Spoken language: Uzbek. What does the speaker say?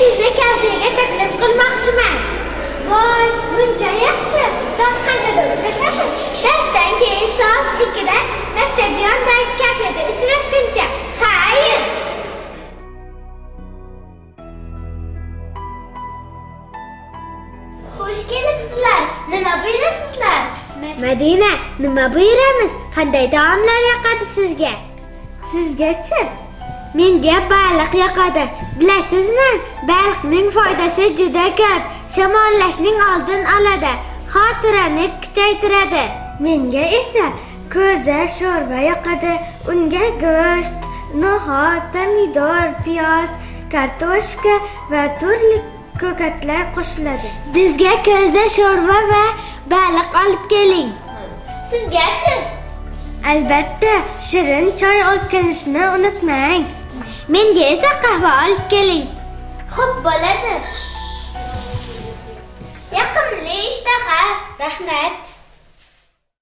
sizni kafega taklif qilmoqchiman. Voy, buncha yaxshi. Soat qanchada uchrashamiz? Darsdan keyin soat 2da maktab yonidagi kafeda uchrashguncha. Xayr. Xush kelibsizlar. Nima buyurasizlar? Madina, nima buyuramiz? Qanday taomlar yoqadi sizga? Sizgachi? Menga baliq yoqadi. Bilasizmi? Baliqning foydasi juda ko'p. Shamollashning oldin oladi. Xotirani kuchaytiradi. Menga esa ko'za sho'rva yoqadi. Unga go'sht, no'xat, pomidor, piyoz, kartoshka va turli ko'katlar qo'shiladi. Bizga ko'za sho'rva va baliq olib keling. Sizgachi? Albatta, shirin choy olib kelishni unutmang. Menga esa qahva olib keling. Xo'p, bo'ladi. Yoqimli ishtaha. Rahmat.